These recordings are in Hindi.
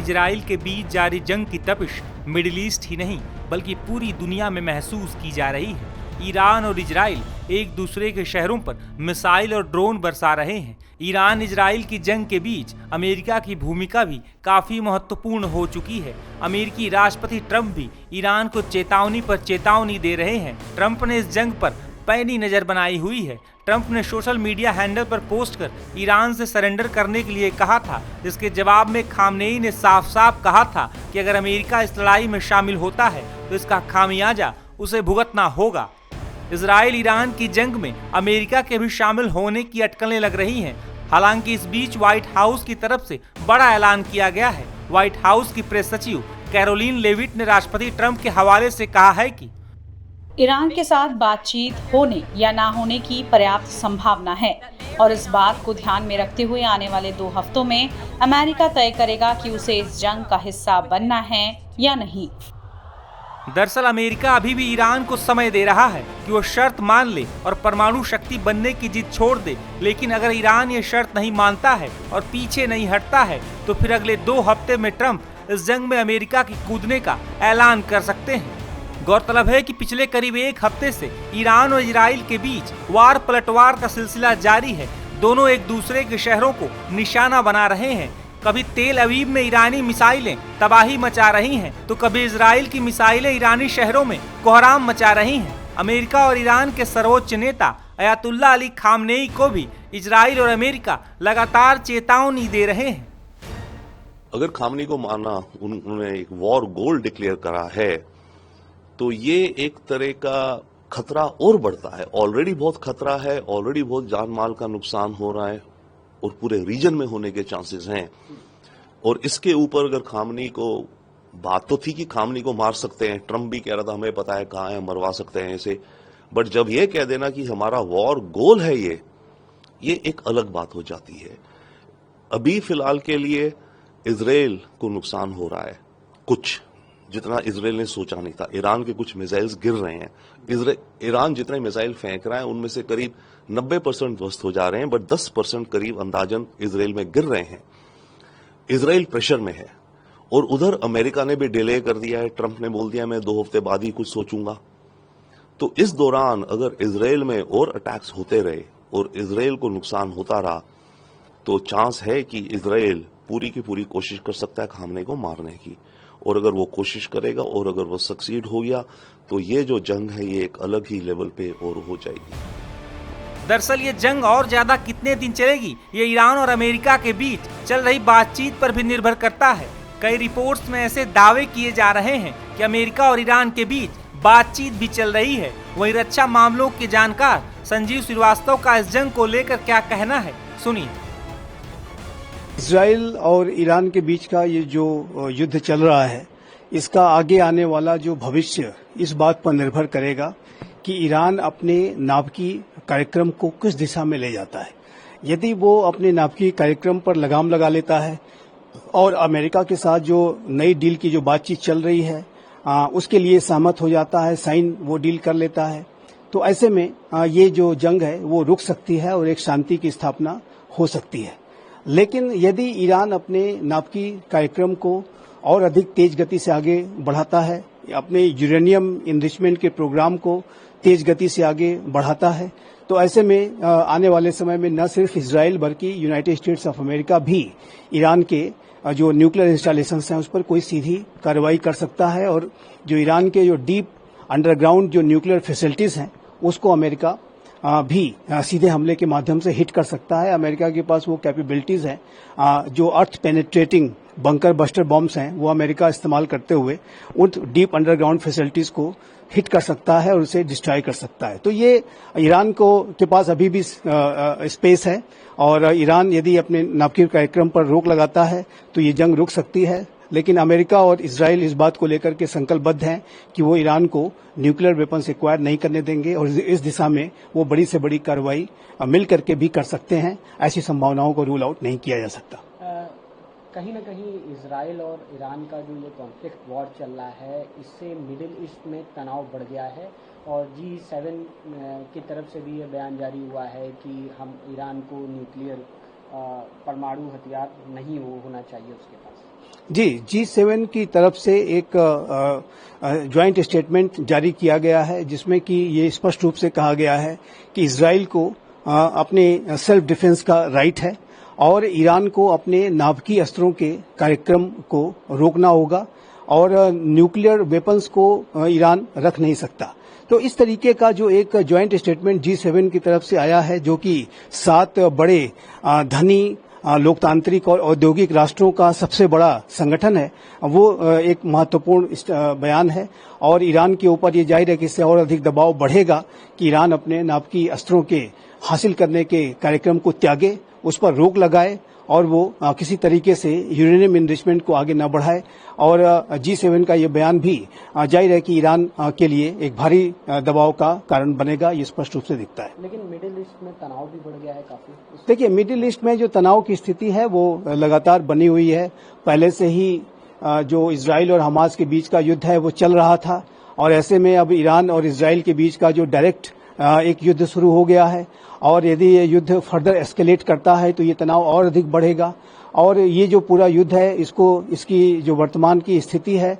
इजराइल के बीच जारी जंग की तपिश मिडिल ईस्ट ही नहीं बल्कि पूरी दुनिया में महसूस की जा रही है। ईरान और इजराइल एक दूसरे के शहरों पर मिसाइल और ड्रोन बरसा रहे हैं। ईरान इजराइल की जंग के बीच अमेरिका की भूमिका भी काफी महत्वपूर्ण हो चुकी है। अमेरिकी राष्ट्रपति ट्रंप भी ईरान को चेतावनी पर चेतावनी दे रहे हैं। ट्रंप ने इस जंग पर पैनी नजर बनाई हुई है। ट्रंप ने सोशल मीडिया हैंडल पर पोस्ट कर ईरान से सरेंडर करने के लिए कहा था, जिसके जवाब में खामनेई ने साफ साफ कहा था कि अगर अमेरिका इस लड़ाई में शामिल होता है तो इसका खामियाजा उसे भुगतना होगा। इजराइल ईरान की जंग में अमेरिका के भी शामिल होने की अटकलें लग रही हैं। हालांकि इस बीच व्हाइट हाउस की तरफ से बड़ा ऐलान किया गया है। व्हाइट हाउस की प्रेस सचिव कैरोलिन लेविट ने राष्ट्रपति ट्रंप के हवाले से कहा है कि ईरान के साथ बातचीत होने या ना होने की पर्याप्त संभावना है और इस बात को ध्यान में रखते हुए आने वाले 2 हफ्तों में अमेरिका तय करेगा कि उसे इस जंग का हिस्सा बनना है या नहीं। दरअसल अमेरिका अभी भी ईरान को समय दे रहा है कि वो शर्त मान ले और परमाणु शक्ति बनने की जिद छोड़ दे। लेकिन अगर ईरान ये शर्त नहीं मानता है और पीछे नहीं हटता है तो फिर अगले 2 हफ्ते में ट्रंप इस जंग में अमेरिका की कूदने का ऐलान कर सकते हैं। गौरतलब है कि पिछले करीब 1 हफ्ते से ईरान और इजराइल के बीच वार पलटवार का सिलसिला जारी है। दोनों एक दूसरे के शहरों को निशाना बना रहे हैं। कभी तेल अवीव में ईरानी मिसाइलें तबाही मचा रही हैं तो कभी इजराइल की मिसाइलें ईरानी शहरों में कोहराम मचा रही हैं। अमेरिका और ईरान के सर्वोच्च नेता अयातुल्ला अली खामनेई को भी इजराइल और अमेरिका लगातार चेतावनी दे रहे हैं। अगर खामनेई को माना उन्होंने एक वॉर गोल डिक्लेयर करा है तो ये एक तरह का खतरा और बढ़ता है। ऑलरेडी बहुत खतरा है, ऑलरेडी बहुत जान माल का नुकसान हो रहा है और पूरे रीजन में होने के चांसेस हैं। और इसके ऊपर अगर खामनेई को बात तो थी कि खामनेई को मार सकते हैं, ट्रंप भी कह रहा था हमें पता है कहाँ है, मरवा सकते हैं इसे, बट जब ये कह देना कि हमारा वॉर गोल है ये एक अलग बात हो जाती है। अभी फिलहाल के लिए इजराइल को नुकसान हो रहा है कुछ, जितना इजराइल ने सोचा नहीं था। ईरान के कुछ मिसाइल्स गिर रहे हैं। ईरान जितने मिसाइल फेंक रहा है उनमें से करीब 90% ध्वस्त हो जा रहे हैं, बट 10% करीब अंदाजन इजराइल में गिर रहे हैं। इजराइल प्रेशर में है और उधर अमेरिका ने भी डिले कर दिया है। ट्रंप ने बोल दिया मैं 2 हफ्ते बाद ही कुछ सोचूंगा। तो इस दौरान अगर इजराइल में और अटैक्स होते रहे और इजराइल को नुकसान होता रहा तो चांस है कि इजराइल पूरी की पूरी कोशिश कर सकता है खामनेई को मारने की। और अगर वो कोशिश करेगा और अगर वो सक्सीड हो गया तो ये जो जंग है ये एक अलग ही लेवल पे और हो जाएगी। दरअसल ये जंग और ज्यादा कितने दिन चलेगी ये ईरान और अमेरिका के बीच चल रही बातचीत पर भी निर्भर करता है। कई रिपोर्ट्स में ऐसे दावे किए जा रहे हैं कि अमेरिका और ईरान के बीच बातचीत भी चल रही है। वहीं रक्षा मामलों के जानकार संजीव श्रीवास्तव का इस जंग को लेकर क्या कहना है, सुनिए। इजराइल और ईरान के बीच का ये जो युद्ध चल रहा है इसका आगे आने वाला जो भविष्य इस बात पर निर्भर करेगा कि ईरान अपने नाभिकीय कार्यक्रम को किस दिशा में ले जाता है। यदि वो अपने नाभिकीय कार्यक्रम पर लगाम लगा लेता है और अमेरिका के साथ जो नई डील की जो बातचीत चल रही है उसके लिए सहमत हो जाता है, साइन वो डील कर लेता है, तो ऐसे में ये जो जंग है वो रुक सकती है और एक शांति की स्थापना हो सकती है। लेकिन यदि ईरान अपने नाभिकीय कार्यक्रम को और अधिक तेज गति से आगे बढ़ाता है, अपने यूरेनियम इनरिचमेंट के प्रोग्राम को तेज गति से आगे बढ़ाता है, तो ऐसे में आने वाले समय में न सिर्फ इजराइल बल्कि यूनाइटेड स्टेट्स ऑफ अमेरिका भी ईरान के जो न्यूक्लियर इंस्टॉलेशंस हैं उस पर कोई सीधी कार्रवाई कर सकता है और जो ईरान के जो डीप अंडरग्राउंड जो न्यूक्लियर फैसिलिटीज हैं उसको अमेरिका भी सीधे हमले के माध्यम से हिट कर सकता है। अमेरिका के पास वो कैपेबिलिटीज हैं जो अर्थ पेनिट्रेटिंग बंकर बस्टर बॉम्ब्स हैं वो अमेरिका इस्तेमाल करते हुए उन डीप अंडरग्राउंड फैसिलिटीज को हिट कर सकता है और उसे डिस्ट्रॉय कर सकता है। तो ये ईरान को के पास अभी भी स्पेस है और ईरान यदि अपने नाभिकीय कार्यक्रम पर रोक लगाता है तो ये जंग रुक सकती है। लेकिन अमेरिका और इजराइल इस बात को लेकर के संकल्पबद्ध हैं कि वो ईरान को न्यूक्लियर वेपन्स एक्वायर नहीं करने देंगे और इस दिशा में वो बड़ी से बड़ी कार्रवाई मिल करके भी कर सकते हैं। ऐसी संभावनाओं को रूल आउट नहीं किया जा सकता। कहीं ना कहीं इजराइल और ईरान का जो ये कॉन्फ्लिक्ट वॉर चल रहा है इससे मिडिल ईस्ट में तनाव बढ़ गया है और G7 की तरफ से भी ये बयान जारी हुआ है कि हम ईरान को न्यूक्लियर परमाणु हथियार नहीं होना चाहिए उसके पास। जी, G7 की तरफ से एक ज्वाइंट स्टेटमेंट जारी किया गया है जिसमें कि ये स्पष्ट रूप से कहा गया है कि इजराइल को अपने सेल्फ डिफेंस का राइट है और ईरान को अपने नाभिकीय अस्त्रों के कार्यक्रम को रोकना होगा और न्यूक्लियर वेपन्स को ईरान रख नहीं सकता। तो इस तरीके का जो एक ज्वाइंट स्टेटमेंट G7 की तरफ से आया है, जो कि 7 बड़े धनी लोकतांत्रिक और औद्योगिक राष्ट्रों का सबसे बड़ा संगठन है, वो एक महत्वपूर्ण बयान है और ईरान के ऊपर ये जाहिर है कि इससे और अधिक दबाव बढ़ेगा कि ईरान अपने नाभिकीय अस्त्रों के हासिल करने के कार्यक्रम को त्यागे, उस पर रोक लगाए और वो किसी तरीके से यूरेनियम इनरिचमेंट को आगे न बढ़ाए। और G7 का ये बयान भी जाहिर है कि ईरान के लिए एक भारी दबाव का कारण बनेगा, ये स्पष्ट रूप से दिखता है। लेकिन मिडिल ईस्ट में तनाव भी बढ़ गया है काफी। देखिए, मिडिल ईस्ट में जो तनाव की स्थिति है वो लगातार बनी हुई है। पहले से ही जो इजराइल और हमास के बीच का युद्ध है वो चल रहा था और ऐसे में अब ईरान और इजराइल के बीच का जो डायरेक्ट एक युद्ध शुरू हो गया है और यदि ये युद्ध फर्दर एस्केलेट करता है तो ये तनाव और अधिक बढ़ेगा। और ये जो पूरा युद्ध है इसकी जो वर्तमान की स्थिति है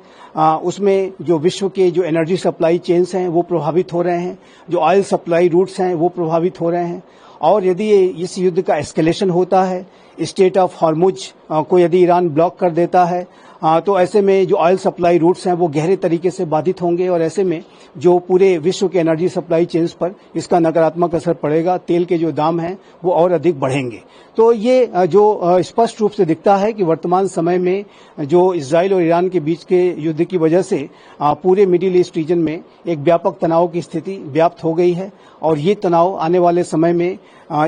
उसमें जो विश्व के जो एनर्जी सप्लाई चेन्स हैं वो प्रभावित हो रहे हैं, जो ऑयल सप्लाई रूट्स हैं वो प्रभावित हो रहे हैं। और यदि इस युद्ध का एस्केलेशन होता है, स्टेट ऑफ हॉर्मुज को यदि ईरान ब्लॉक कर देता है तो ऐसे में जो ऑयल सप्लाई रूट्स हैं वो गहरे तरीके से बाधित होंगे और ऐसे में जो पूरे विश्व के एनर्जी सप्लाई चेन्स पर इसका नकारात्मक असर पड़ेगा। तेल के जो दाम हैं वो और अधिक बढ़ेंगे। तो ये जो स्पष्ट रूप से दिखता है कि वर्तमान समय में जो इजराइल और ईरान के बीच के युद्ध की वजह से पूरे मिडिल ईस्ट रीजन में एक व्यापक तनाव की स्थिति व्याप्त हो गई है और ये तनाव आने वाले समय में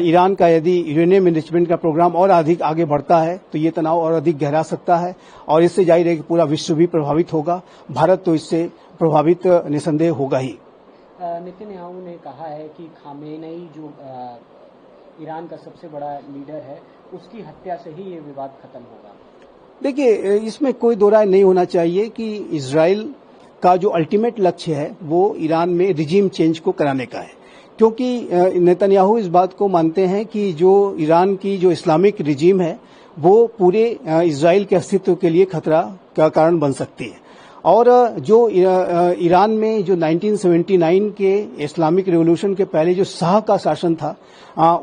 ईरान का यदि यूरेनियम इनरिचमेंट का प्रोग्राम और अधिक आगे बढ़ता है तो ये तनाव और अधिक गहरा सकता है और इससे जाहिर है कि पूरा विश्व भी प्रभावित होगा। भारत तो इससे प्रभावित निसंदेह होगा ही। नेतन्याहू ने कहा है कि खामेनेई जो ईरान का सबसे बड़ा लीडर है उसकी हत्या से ही ये विवाद खत्म होगा। देखिए, इसमें कोई दो राय नहीं होना चाहिए कि इजराइल का जो अल्टीमेट लक्ष्य है वो ईरान में रिजीम चेंज को कराने का है, क्योंकि नेतन्याहू इस बात को मानते हैं कि जो ईरान की जो इस्लामिक रिजीम है वो पूरे इजराइल के अस्तित्व के लिए खतरा का कारण बन सकती है। और जो ईरान में जो 1979 के इस्लामिक रिवॉल्यूशन के पहले जो शाह का शासन था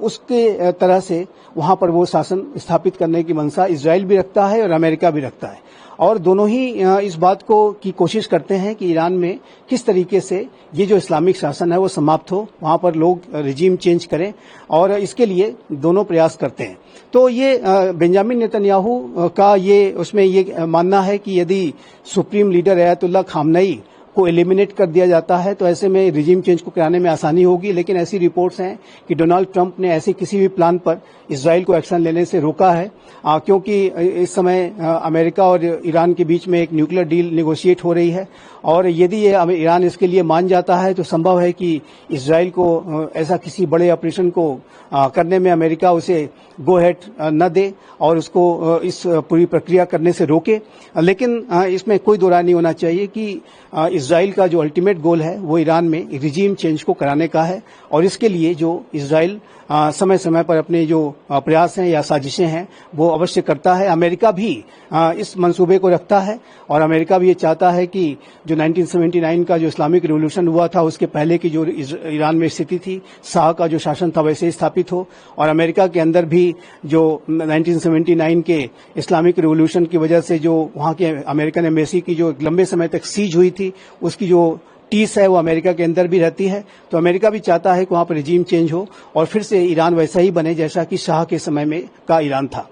उसके तरह से वहां पर वो शासन स्थापित करने की मंशा इजराइल भी रखता है और अमेरिका भी रखता है और दोनों ही इस बात की कोशिश करते हैं कि ईरान में किस तरीके से ये जो इस्लामिक शासन है वो समाप्त हो, वहां पर लोग रिजीम चेंज करें और इसके लिए दोनों प्रयास करते हैं। तो ये बेंजामिन नेतन्याहू का उसमें ये मानना है कि यदि सुप्रीम लीडर अयातुल्लाह खामनेई को एलिमिनेट कर दिया जाता है तो ऐसे में रिजीम चेंज को कराने में आसानी होगी। लेकिन ऐसी रिपोर्ट्स हैं कि डोनाल्ड ट्रंप ने ऐसे किसी भी प्लान पर इजराइल को एक्शन लेने से रोका है क्योंकि इस समय अमेरिका और ईरान के बीच में एक न्यूक्लियर डील नेगोशिएट हो रही है और यदि ईरान इसके लिए मान जाता है तो संभव है कि इजराइल को ऐसा किसी बड़े ऑपरेशन को करने में अमेरिका उसे गो हेड न दे और उसको इस पूरी प्रक्रिया करने से रोके। लेकिन इसमें कोई दो राय नहीं होना चाहिए कि इजराइल का जो अल्टीमेट गोल है वो ईरान में रिजीम चेंज को कराने का है और इसके लिए जो इजराइल समय समय पर अपने जो प्रयास हैं या साजिशें हैं वो अवश्य करता है। अमेरिका भी इस मंसूबे को रखता है और अमेरिका भी ये चाहता है कि जो 1979 का जो इस्लामिक रिवॉल्यूशन हुआ था उसके पहले की जो ईरान में स्थिति थी, शाह का जो शासन था वैसे ही स्थापित हो और अमेरिका के अंदर भी जो 1979 के इस्लामिक रिवॉल्यूशन की वजह से जो वहां के अमेरिकन एम्बेसी की जो लंबे समय तक सीज हुई थी उसकी जो टीस है वो अमेरिका के अंदर भी रहती है। तो अमेरिका भी चाहता है कि वहां पर रिजीम चेंज हो और फिर से ईरान वैसा ही बने जैसा कि शाह के समय में का ईरान था।